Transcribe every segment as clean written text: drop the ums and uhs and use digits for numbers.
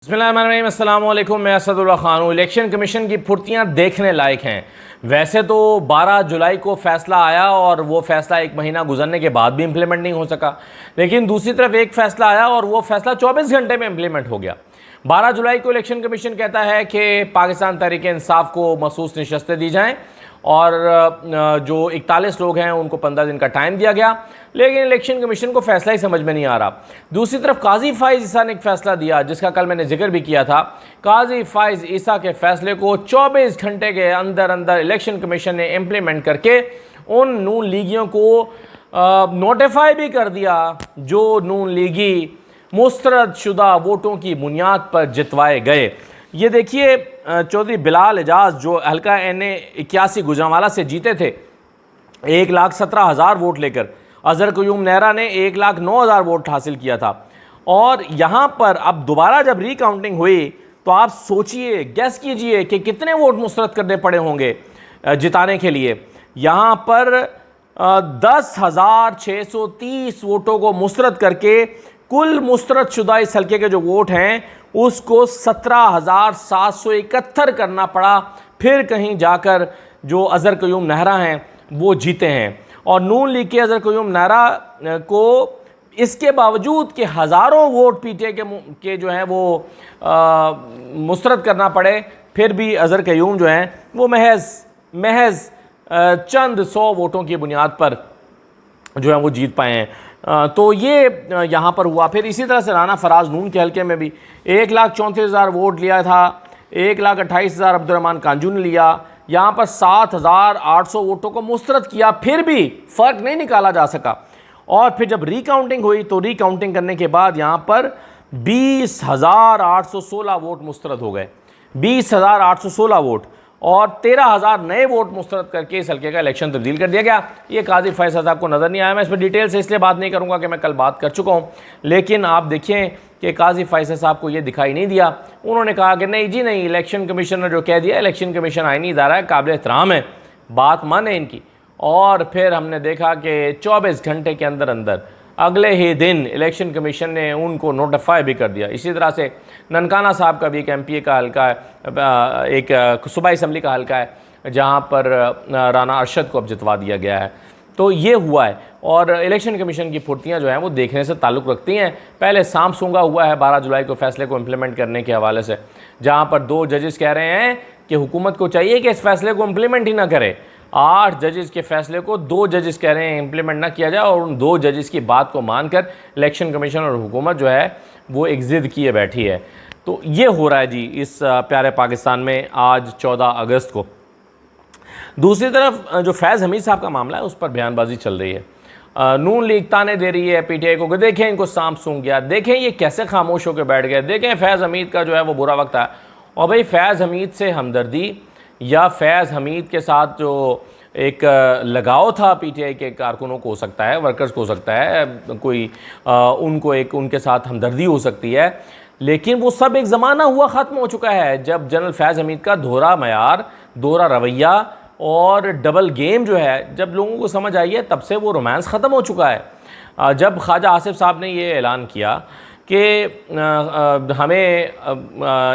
बिस्मिल्लाहिर्रहमानिर्रहीम, अस्सलाम वालेकुम। मैं असदुल्लाह खान हूँ। इलेक्शन कमीशन की फुर्तियाँ देखने लायक हैं। वैसे तो 12 जुलाई को फ़ैसला आया और वो फ़ैसला एक महीना गुजरने के बाद भी इम्प्लीमेंट नहीं हो सका, लेकिन दूसरी तरफ एक फ़ैसला आया और वो फ़ैसला 24 घंटे में इम्प्लीमेंट हो गया। 12 जुलाई को इलेक्शन कमीशन कहता है कि पाकिस्तान तहरीक-ए-इंसाफ को मखसूस नशस्तें दी जाएँ और जो 41 लोग हैं उनको 15 दिन का टाइम दिया गया, लेकिन इलेक्शन कमीशन को फैसला ही समझ में नहीं आ रहा। दूसरी तरफ काजी फाइज ईसा ने एक फ़ैसला दिया जिसका कल मैंने जिक्र भी किया था। काजी फाइज ईसा के फ़ैसले को 24 घंटे के अंदर अंदर इलेक्शन कमीशन ने इम्प्लीमेंट करके उन नून लीगियों को नोटिफाई भी कर दिया जो नून लीगी मुस्तरद शुदा वोटों की बुनियाद पर जितवाए गए। ये देखिए, चौधरी बिलाल एजाज जो हल्का NA 81 गुजरांवाला से जीते थे 1,17,000 वोट लेकर, अजहर क़यूम नेहरा ने 1,09,000 वोट हासिल किया था। और यहाँ पर अब दोबारा जब रिकाउंटिंग हुई तो आप सोचिए, गैस कीजिए कि कितने वोट मुस्तरद करने पड़े होंगे जिताने के लिए। यहाँ पर 10,630 वोटों को मुस्तरद करके कुल मुस्तरद शुदा इस हल्के के जो वोट हैं उसको 17,771 करना पड़ा, फिर कहीं जाकर जो अजहर क़यूम नेहरा हैं वो जीते हैं। और नून लीग के अजहर क़यूम नेहरा को इसके बावजूद कि हज़ारों वोट PTI के जो हैं वो मुस्तरद करना पड़े, फिर भी अजहर क़यूम जो हैं वो महज चंद 100 वोटों की बुनियाद पर जो है वो जीत पाए हैं। तो ये यहाँ पर हुआ। फिर इसी तरह से राना फराज नून के हल्के में भी 1,34,000 वोट लिया था, 1,28,000 अब्दुर्रहमान कांजू ने लिया। यहाँ पर 7,800 वोटों को मुस्तरद किया, फिर भी फ़र्क नहीं निकाला जा सका। और फिर जब रिकाउंटिंग हुई तो रिकाउंटिंग करने के बाद यहाँ पर 20,816 वोट मुस्तरद हो गए, 20,816 वोट, और 13,000 नए वोट मुस्तरद करके इस हल्के का इलेक्शन तब्दील कर दिया गया। ये काजी फाइज साहब को नज़र नहीं आया। मैं इस पर डिटेल से इसलिए बात नहीं करूँगा कि मैं कल बात कर चुका हूँ, लेकिन आप देखें कि काजी फाइज साहब को ये दिखाई नहीं दिया। उन्होंने कहा कि नहीं जी नहीं, इलेक्शन कमीशन ने जो कह दिया, इलेक्शन कमीशन आईनी इदारा है, काबिल एहतराम है, बात माने इनकी। और फिर हमने देखा कि 24 घंटे के अंदर अंदर अगले ही दिन इलेक्शन कमीशन ने उनको नोटिफाई भी कर दिया। इसी तरह से ननकाना साहब का भी एक MPA का हल्का है, एक सूबाई असम्बली का हल्का है, जहां पर राना अरशद को अब जितवा दिया गया है। तो ये हुआ है। और इलेक्शन कमीशन की फुर्तियाँ जो हैं वो देखने से ताल्लुक़ रखती हैं। पहले सांप सूंघा हुआ है 12 जुलाई को फैसले को इम्प्लीमेंट करने के हवाले से, जहाँ पर 2 जजेस कह रहे हैं कि हुकूमत को चाहिए कि इस फैसले को इम्प्लीमेंट ही ना करे। 8 जजेस के फैसले को 2 जजेस कह रहे हैं इम्प्लीमेंट ना किया जाए, और उन 2 जजेस की बात को मानकर इलेक्शन कमीशन और हुकूमत जो है वो एक ज़िद किए बैठी है। तो ये हो रहा है जी इस प्यारे पाकिस्तान में आज 14 अगस्त को। दूसरी तरफ जो फैज़ हमीद साहब का मामला है उस पर बयानबाजी चल रही है। नून लीग ताने दे रही है PTI को कि देखें इनको सांप सूंघ गया, देखें ये कैसे खामोश होकर बैठ गए, देखें फैज़ हमीद का जो है वो बुरा वक्त है। और भाई फैज़ हमीद से हमदर्दी या फैज़ हमीद के साथ जो एक लगाव था PTI के कारकुनों को हो सकता है, वर्कर्स को हो सकता है, कोई उनको एक उनके साथ हमदर्दी हो सकती है, लेकिन वो सब एक ज़माना हुआ ख़त्म हो चुका है जब जनरल फैज़ हमीद का दोहरा मयार, दोहरा रवैया और डबल गेम जो है जब लोगों को समझ आई है, तब से वो रोमांस ख़त्म हो चुका है। जब ख्वाजा आसिफ साहब ने ये ऐलान किया कि हमें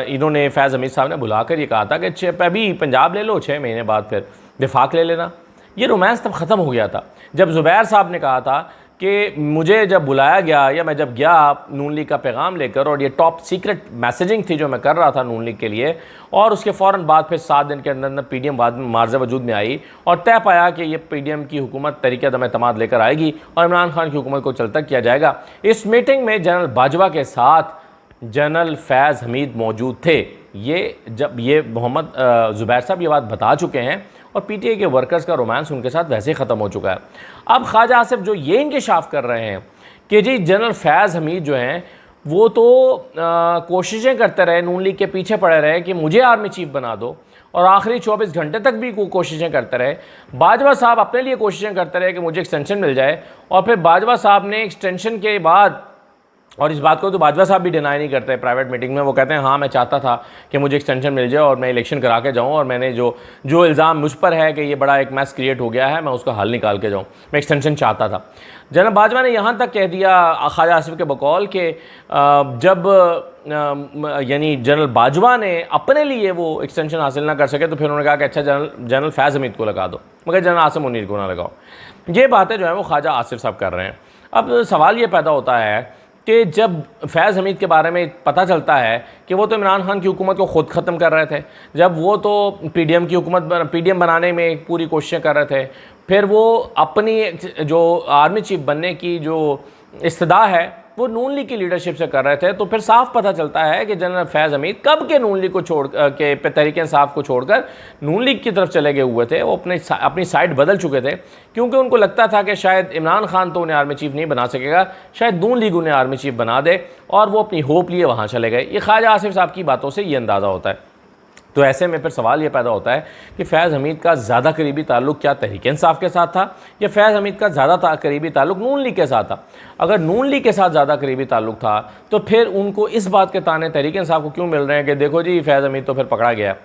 इन्होंने फैज़ हमीद साहब ने बुलाकर ये कहा था कि अभी पंजाब ले लो, 6 महीने बाद फिर विफाक ले लेना, ये रोमांस तब ख़त्म हो गया था। जब ज़ुबैर साहब ने कहा था कि मुझे जब बुलाया गया या मैं जब गया नून लीग का पैगाम लेकर, और ये टॉप सीक्रेट मैसेजिंग थी जो मैं कर रहा था नून लीग के लिए, और उसके फ़ौरन बाद फिर 7 दिन के अंदर अंदर PDM बाद में मार्ज़ वजूद में आई और तय पाया कि ये PDM की हुकूमत तरीक़े-ए-दम एतमाद लेकर आएगी और इमरान खान की हुकूमत को चलता किया जाएगा। इस मीटिंग में जनरल बाजवा के साथ जनरल फैज़ हमीद मौजूद थे। ये जब ये मोहम्मद ज़ुबैर साहब ये बात बता चुके हैं और PTI के वर्कर्स का रोमांस उनके साथ वैसे ही ख़त्म हो चुका है। अब ख्वाजा आसिफ जो ये इंकशाफ कर रहे हैं कि जी जनरल फैज़ हमीद जो हैं वो तो कोशिशें करते रहे, नून लीग के पीछे पड़े रहे कि मुझे आर्मी चीफ बना दो, और आखिरी 24 घंटे तक भी कोशिशें करते रहे। बाजवा साहब अपने लिए कोशिशें करते रहे कि मुझे एक्सटेंशन मिल जाए, और फिर बाजवा साहब ने एक्सटेंशन के बाद, और इस बात को तो बाजवा साहब भी डिनाई नहीं करते, प्राइवेट मीटिंग में वो कहते हैं हाँ मैं चाहता था कि मुझे एक्सटेंशन मिल जाए और मैं इलेक्शन करा के जाऊँ, और मैंने जो इल्ज़ाम मुझ पर है कि ये बड़ा एक मैस क्रिएट हो गया है, मैं उसका हल निकाल के जाऊँ, मैं एक्सटेंशन चाहता था। जनरल बाजवा ने यहाँ तक कह दिया ख्वाजा आसिफ के बकौल के जब यानी जनरल बाजवा ने अपने लिए वो एक्सटेंशन हासिल ना कर सके तो फिर उन्होंने कहा कि अच्छा जनरल फैज़ हमीद को लगा दो, मगर जनरल आसिम मुनीर को ना लगाओ। ये बातें जो है वो ख्वाजा आसिफ साहब कर रहे हैं। अब सवाल ये पैदा होता है कि जब फैज़ हमीद के बारे में पता चलता है कि वो तो इमरान खान की हुकूमत को ख़ुद ख़त्म कर रहे थे, जब वो तो पीडीएम की हुकूमत पीडीएम बनाने में पूरी कोशिशें कर रहे थे, फिर वो अपनी जो आर्मी चीफ बनने की जो इस्तदा है वो नून लीग की लीडरशिप से कर रहे थे, तो फिर साफ पता चलता है कि जनरल फैज़ हमीद कब के नून लीग को छोड़ के तहरीक इंसाफ को छोड़कर नून लीग की तरफ चले गए हुए थे। वो अपनी साइड बदल चुके थे, क्योंकि उनको लगता था कि शायद इमरान खान तो उन्हें आर्मी चीफ नहीं बना सकेगा, शायद नून लीग उन्हें आर्मी चीफ बना दे, और वो अपनी होप लिए वहाँ चले गए। ये ख्वाजा आसिफ साहब की बातों से ये अंदाज़ा होता है। तो ऐसे में फिर सवाल ये पैदा होता है कि फैज़ हमीद का ज़्यादा करीबी ताल्लुक़ क्या तहरीक इंसाफ के साथ था, या फैज़ हमीद का ज़्यादा करीबी ताल्लुक़ नून लीग के साथ था। अगर नून लीग के साथ ज़्यादा करीबी ताल्लुक़ था तो फिर उनको इस बात के ताने तहरीक इंसाफ को क्यों मिल रहे हैं कि देखो जी फैज़ हमीद तो फिर पकड़ा गया।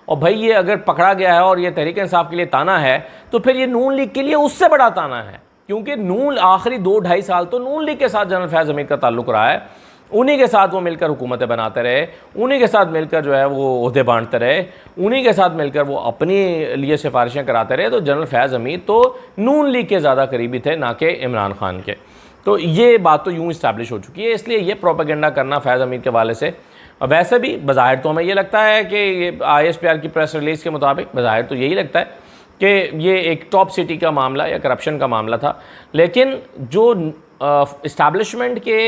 और भाई ये अगर पकड़ा गया है और ये तहरीक इंसाफ के लिए ताना है, तो फिर ये नून लीग के लिए उससे बड़ा ताना है, क्योंकि नून आखिरी 2-2.5 साल तो नून लीग के साथ जनरल फैज़ हमीद का ताल्लुक़ रहा है, उन्हीं के साथ वो मिलकर हुकूमतें बनाते रहे, उन्हीं के साथ मिलकर जो है वो ओहदे बांटते रहे, उन्हीं के साथ मिलकर वो अपने लिए सिफारिशें कराते रहे। तो जनरल फैज़ हमीद तो नून लीग के ज़्यादा करीबी थे, ना कि इमरान खान के। तो ये बात तो यूँ इस्टेब्लिश हो चुकी है, इसलिए ये प्रोपेगेंडा करना फैज़ हमीद के वाले से, वैसे भी बज़ाहिर तो हमें ये लगता है कि ये ISPR की प्रेस रिलीज़ के मुताबिक बज़ाहिर तो यही लगता है कि ये एक टॉप सिटी का मामला या करप्शन का मामला था, लेकिन जो इस्टेब्लिशमेंट के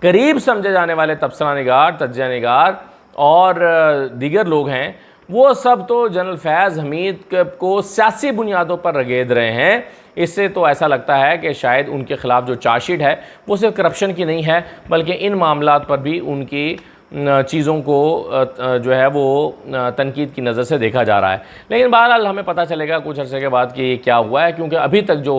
करीब समझे जाने वाले तबसरा निगार, तज्ज़िया निगार और दीगर लोग हैं, वो सब तो जनरल फैज़ हमीद को सियासी बुनियादों पर रगेद रहे हैं। इससे तो ऐसा लगता है कि शायद उनके ख़िलाफ़ जो चार्जशीट है वो सिर्फ करप्शन की नहीं है, बल्कि इन मामलात पर भी उनकी चीज़ों को जो है वो तनकीद की नज़र से देखा जा रहा है। लेकिन बहरहाल हमें पता चलेगा कुछ अर्से के बाद कि क्या हुआ है, क्योंकि अभी तक जो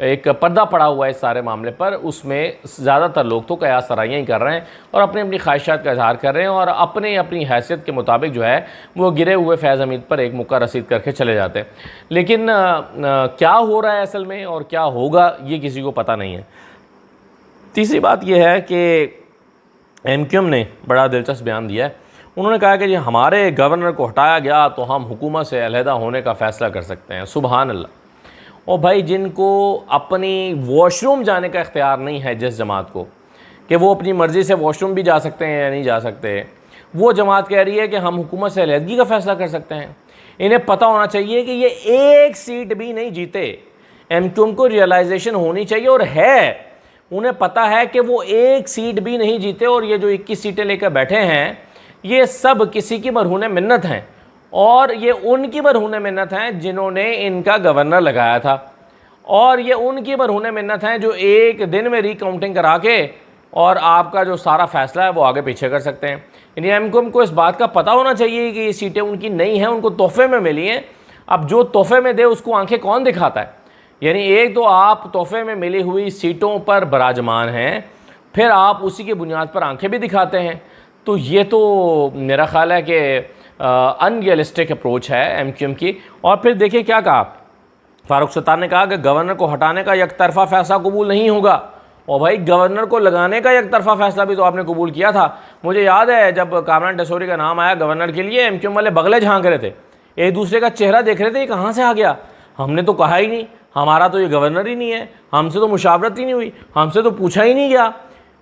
एक पर्दा पड़ा हुआ है इस सारे मामले पर, उसमें ज़्यादातर लोग तो कयास सराइयाँ ही कर रहे हैं और अपनी अपनी ख्वाहिशात का इजहार कर रहे हैं, और अपनी हैसियत के मुताबिक जो है वो गिरे हुए फैज़ हमीद पर एक मुक्का रसीद करके चले जाते हैं। लेकिन क्या हो रहा है असल में और क्या होगा ये किसी को पता नहीं है। तीसरी बात यह है कि MQM ने बड़ा दिलचस्प बयान दिया है। उन्होंने कहा कि जी हमारे गवर्नर को हटाया गया तो हम हुकूमत से अलहदा होने का फ़ैसला कर सकते हैं। सुबहान अल्लाह। और भाई जिनको अपनी वॉशरूम जाने का इख्तियार नहीं है, जिस जमात को कि वो अपनी मर्ज़ी से वॉशरूम भी जा सकते हैं या नहीं जा सकते, वो जमात कह रही है कि हम हुकूमत से अलहदगी का फ़ैसला कर सकते हैं। इन्हें पता होना चाहिए कि ये एक सीट भी नहीं जीते। MQM को रियलाइजेशन होनी चाहिए, और है, उन्हें पता है कि वो एक सीट भी नहीं जीते, और ये जो 21 सीटें लेकर बैठे हैं ये सब किसी की मरहून मिन्नत हैं, और ये उनकी मरहून मिन्नत हैं जिन्होंने इनका गवर्नर लगाया था, और ये उनकी मरहून मिन्नत हैं जो एक दिन में रिकाउंटिंग करा के और आपका जो सारा फ़ैसला है वो आगे पीछे कर सकते हैं। यानी MQM को इस बात का पता होना चाहिए कि ये सीटें उनकी नहीं हैं, उनको तोहफे में मिली हैं। अब जो तोहफे में दे उसको आंखें कौन दिखाता है? यानी एक तो आप तोहफे में मिली हुई सीटों पर बराजमान हैं, फिर आप उसी की बुनियाद पर आंखें भी दिखाते हैं। तो ये तो मेरा ख़्याल है कि अनरियलिस्टिक अप्रोच है MQM की। और फिर देखिए क्या कहा फ़ारूक सत्तार ने, कहा कि गवर्नर को हटाने का एक तरफ़ा फ़ैसला कबूल नहीं होगा। और भाई गवर्नर को लगाने का एक तरफ़ा फ़ैसला भी तो आपने कबूल किया था। मुझे याद है जब कामरान टेसोरी का नाम आया गवर्नर के लिए, MQM वाले बगले झांक रहे थे, एक दूसरे का चेहरा देख रहे थे, ये कहाँ से आ गया, हमने तो कहा ही नहीं, हमारा तो ये गवर्नर ही नहीं है, हमसे तो मुशावरत ही नहीं हुई, हमसे तो पूछा ही नहीं गया।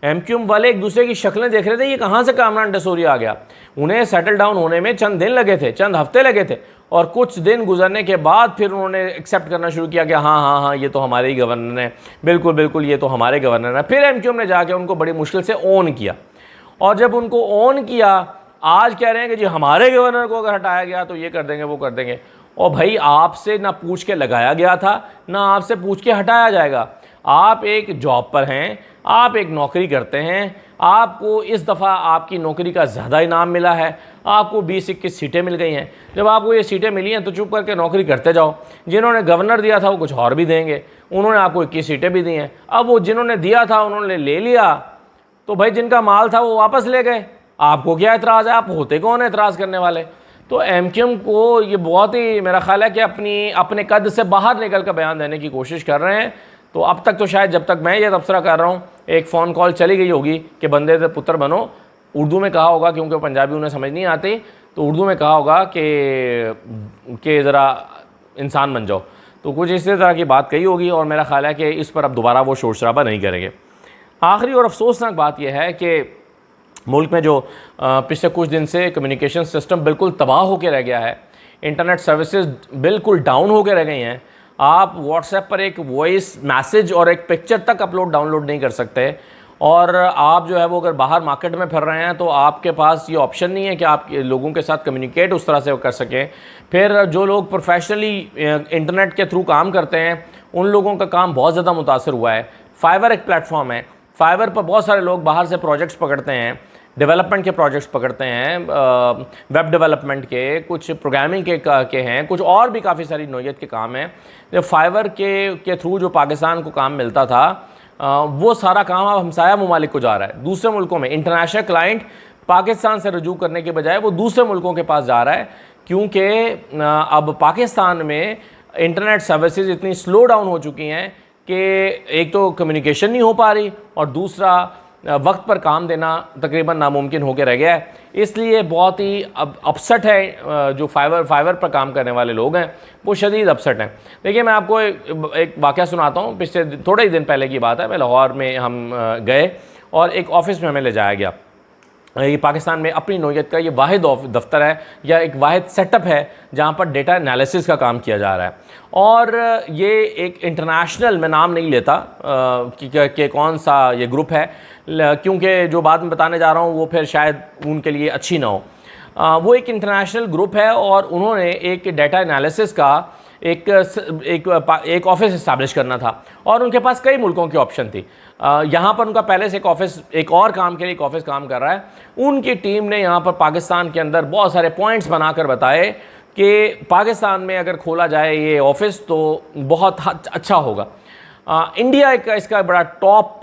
MQM वाले एक दूसरे की शक्लें देख रहे थे, ये कहाँ से कामरान टेसोरी आ गया। उन्हें सेटल डाउन होने में चंद दिन लगे थे, चंद हफ्ते लगे थे, और कुछ दिन गुजरने के बाद फिर उन्होंने एक्सेप्ट करना शुरू किया कि हाँ ये तो हमारे ही गवर्नर हैं, बिल्कुल बिल्कुल ये तो हमारे गवर्नर हैं। फिर MQM ने जाके उनको बड़ी मुश्किल से ऑन किया, और जब उनको ऑन किया आज कह रहे हैं कि जी हमारे गवर्नर को अगर हटाया गया तो ये कर देंगे वो कर देंगे। और भाई आपसे ना पूछ के लगाया गया था, ना आपसे पूछ के हटाया जाएगा। आप एक जॉब पर हैं, आप एक नौकरी करते हैं, आपको इस दफ़ा आपकी नौकरी का ज़्यादा इनाम मिला है, आपको 20-21 सीटें मिल गई हैं। जब आपको ये सीटें मिली हैं तो चुप करके नौकरी करते जाओ। जिन्होंने गवर्नर दिया था वो कुछ और भी देंगे, उन्होंने आपको 21 सीटें भी दी हैं। अब वो जिन्होंने दिया था उन्होंने ले लिया, तो भाई जिनका माल था वो वापस ले गए, आपको क्या एतराज़ है? आप होते कौन है एतराज़ करने वाले? तो MQM को ये बहुत ही मेरा ख्याल है कि अपने कद से बाहर निकल कर बयान देने की कोशिश कर रहे हैं, तो अब तक तो शायद जब तक मैं ये तबसरा कर रहा हूँ एक फ़ोन कॉल चली गई होगी कि बंदे से पुत्र बनो, उर्दू में कहा होगा क्योंकि पंजाबी उन्हें समझ नहीं आती, तो उर्दू में कहा होगा कि ज़रा इंसान बन जाओ। तो कुछ इसी तरह की बात कही होगी और मेरा ख्याल है कि इस पर अब दोबारा वो शोर शराबा नहीं करेंगे। आखिरी और अफसोसनाक बात यह है कि मुल्क में जो पिछले कुछ दिन से कम्युनिकेशन सिस्टम बिल्कुल तबाह होकर रह गया है, इंटरनेट सर्विसेज बिल्कुल डाउन होकर रह गई हैं। आप व्हाट्सएप पर एक वॉइस मैसेज और एक पिक्चर तक डाउनलोड नहीं कर सकते, और आप जो है वो अगर बाहर मार्केट में फिर रहे हैं तो आपके पास ये ऑप्शन नहीं है कि आप लोगों के साथ कम्युनिकेट उस तरह से कर सकें। फिर जो लोग प्रोफेशनली इंटरनेट के थ्रू काम करते हैं उन लोगों का काम बहुत ज़्यादा मुतासर हुआ है। फाइवर एक प्लेटफॉर्म है, फाइवर पर बहुत सारे लोग बाहर से प्रोजेक्ट्स पकड़ते हैं, डेवलपमेंट के प्रोजेक्ट्स पकड़ते हैं, वेब डेवलपमेंट के, कुछ प्रोग्रामिंग के हैं, कुछ और भी काफ़ी सारी नौयत के काम हैं। जो फाइवर के थ्रू जो पाकिस्तान को काम मिलता था वो सारा काम अब हमसाया ममालिक को जा रहा है, दूसरे मुल्कों में। इंटरनेशनल क्लाइंट पाकिस्तान से रजू करने के बजाय वो दूसरे मुल्कों के पास जा रहा है, क्योंकि अब पाकिस्तान में इंटरनेट सर्विसेज इतनी स्लो डाउन हो चुकी हैं कि एक तो कम्युनिकेशन नहीं हो पा रही और दूसरा वक्त पर काम देना तकरीबन नामुमकिन होकर रह गया है। इसलिए बहुत ही अब अपसेट है जो फाइवर पर काम करने वाले लोग हैं, वो शदीद अपसेट हैं। देखिए मैं आपको एक वाक़या सुनाता हूँ। पिछले थोड़े ही दिन पहले की बात है, मैं लाहौर में हम गए और एक ऑफ़िस में हमें ले जाया गया। ये पाकिस्तान में अपनी नौयत का ये वाहिद दफ्तर है या एक वाहिद सेटअप है जहाँ पर डेटा एनालिसिस का काम किया जा रहा है। और ये एक इंटरनेशनल, मैं नाम नहीं लेता कि कौन सा ये ग्रुप है, क्योंकि जो बात मैं बताने जा रहा हूँ वो फिर शायद उनके लिए अच्छी ना हो। वो एक इंटरनेशनल ग्रुप है और उन्होंने एक डेटा एनालिसिस का एक ऑफिस इस्टेब्लिश करना था और उनके पास कई मुल्कों की ऑप्शन थी। यहाँ पर उनका पहले से एक और काम के लिए एक ऑफिस काम कर रहा है। उनकी टीम ने यहाँ पर पाकिस्तान के अंदर बहुत सारे पॉइंट्स बनाकर बताए कि पाकिस्तान में अगर खोला जाए ये ऑफिस तो बहुत अच्छा होगा। इंडिया इसका बड़ा टॉप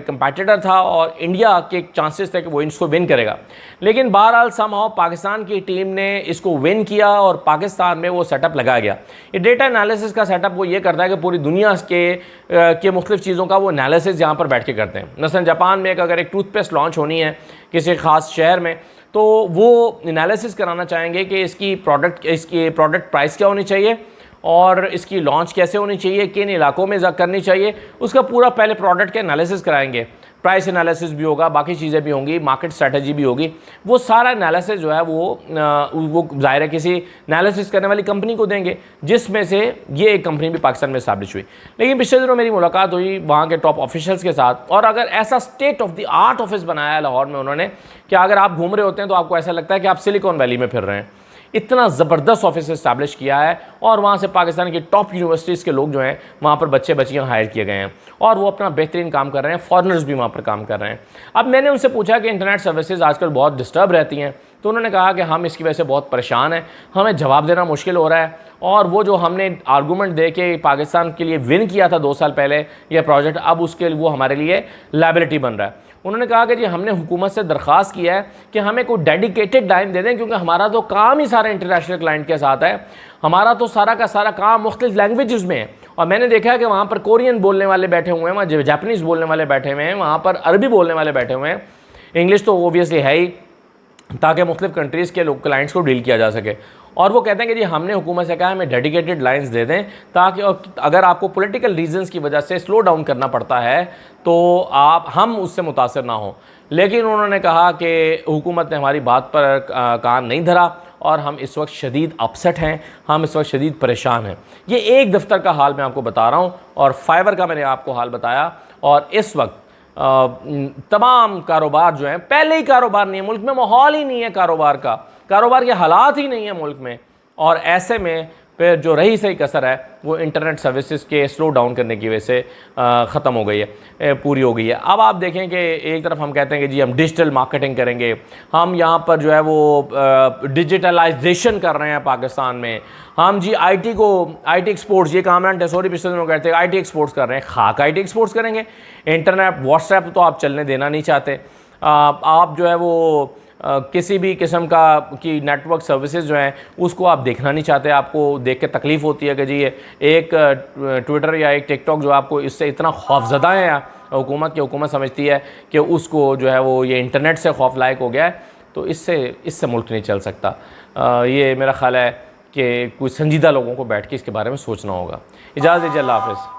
कंपेटिटर था और इंडिया के चांसेस थे कि वो इसको विन करेगा, लेकिन बहरहाल समहाउ पाकिस्तान की टीम ने इसको विन किया और पाकिस्तान में वो सेटअप लगाया गया। ये डेटा एनालिसिस का सेटअप वो ये करता है कि पूरी दुनिया के मुख्तलिफ चीज़ों का वो एनालिसिस यहाँ पर बैठ के करते हैं। मसलन जापान में अगर एक टूथपेस्ट लॉन्च होनी है किसी ख़ास शहर में, तो वो एनालिसिस कराना चाहेंगे कि इसकी प्रोडक्ट प्राइस क्या होनी चाहिए और इसकी लॉन्च कैसे होनी चाहिए, किन इलाकों में करनी चाहिए, उसका पूरा पहले प्रोडक्ट के एनालिसिस कराएंगे। प्राइस एनालिसिस भी होगा, बाकी चीज़ें भी होंगी, मार्केट स्ट्रेटजी भी होगी। वो सारा एनालिसिस जो है वो ज़ाहिर है किसी एनालिसिस करने वाली कंपनी को देंगे, जिसमें से ये एक कंपनी भी पाकिस्तान में इस्टेब्लिश हुई। लेकिन पिछले दिनों मेरी मुलाकात हुई वहाँ के टॉप ऑफिशियल्स के साथ, और अगर ऐसा state of the art office बनाया है लाहौर में उन्होंने कि अगर आप घूम रहे होते हैं तो आपको ऐसा लगता है कि आप सिलिकॉन वैली में फिर रहे हैं। इतना ज़बरदस्त ऑफिस इस्टेब्लिश किया है और वहाँ से पाकिस्तान की टॉप यूनिवर्सिटीज़ के लोग जो हैं वहाँ पर बच्चे बच्चियाँ हायर किए गए हैं और वो अपना बेहतरीन काम कर रहे हैं। फॉरेनर्स भी वहाँ पर काम कर रहे हैं। अब मैंने उनसे पूछा कि इंटरनेट सर्विसेज आजकल बहुत डिस्टर्ब रहती हैं, तो उन्होंने कहा कि हम इसकी वजह से बहुत परेशान हैं, हमें जवाब देना मुश्किल हो रहा है, और वो जो हमने आर्गूमेंट दे के पाकिस्तान के लिए विन किया था 2 साल पहले यह प्रोजेक्ट, अब उसके लिए वो हमारे लिए लायबिलिटी बन रहा है। उन्होंने कहा कि जी हमने हुकूमत से दरख्वास्त किया है कि हमें कोई डेडिकेटेड लाइन दे दें, क्योंकि हमारा तो काम ही सारा इंटरनेशनल क्लाइंट के साथ है, हमारा तो सारा का सारा काम मुख्तलिफ लैंग्वेजेस में है। और मैंने देखा है कि वहाँ पर कोरियन बोलने वाले बैठे हुए हैं, वहाँ जापानीज़ बोलने वाले बैठे हुए हैं, वहाँ पर अरबी बोलने वाले बैठे हुए हैं, इंग्लिश तो ओबियसली है ही, ताकि मुख्तलिफ कंट्रीज़ के लोग क्लाइंट्स को डील किया जा सके। और वो कहते हैं कि जी हमने हुकूमत से कहा हमें डेडिकेटेड लाइंस दे दें, ताकि अगर आपको पॉलिटिकल रीजंस की वजह से स्लो डाउन करना पड़ता है तो हम उससे मुतासर ना हों। लेकिन उन्होंने कहा कि हुकूमत ने हमारी बात पर कान नहीं धरा और हम इस वक्त शदीद अपसेट हैं, हम इस वक्त शदीद परेशान हैं। ये एक दफ्तर का हाल मैं आपको बता रहा हूँ और फाइवर का मैंने आपको हाल बताया। और इस वक्त तमाम कारोबार जो हैं, पहले ही कारोबार नहीं है मुल्क में, माहौल ही नहीं है कारोबार के हालात ही नहीं है मुल्क में, और ऐसे में फिर जो रही सही कसर है वो इंटरनेट सर्विसेज के स्लो डाउन करने की वजह से ख़त्म हो गई है, पूरी हो गई है। अब आप देखें कि एक तरफ हम कहते हैं कि जी हम डिजिटल मार्केटिंग करेंगे, हम यहाँ पर जो है वो डिजिटलाइजेशन कर रहे हैं पाकिस्तान में, हम जी आईटी एक्सपोर्ट्स, ये कामरान टेसोरी पिछले दिनों कहते हैं आईटी एक्सपोर्ट्स कर रहे हैं, खाक आईटी एक्सपोर्ट्स करेंगे। इंटरनेट व्हाट्सएप तो आप चलने देना नहीं चाहते, आप जो है वो किसी भी किस्म का की नेटवर्क सर्विसेज जो हैं उसको आप देखना नहीं चाहते, आपको देख के तकलीफ़ होती है कि जी ये एक ट्विटर या एक टिकटॉक जो आपको इससे इतना खौफज़दा है हुकूमत की, हुकूमत समझती है कि उसको जो है वो ये इंटरनेट से खौफ लायक हो गया है, तो इससे मुल्क नहीं चल सकता। ये मेरा ख़्याल है कि कुछ संजीदा लोगों को बैठ के इसके बारे में सोचना होगा। इजाज़त दीजिए, अल्लाह हाफ़िज़।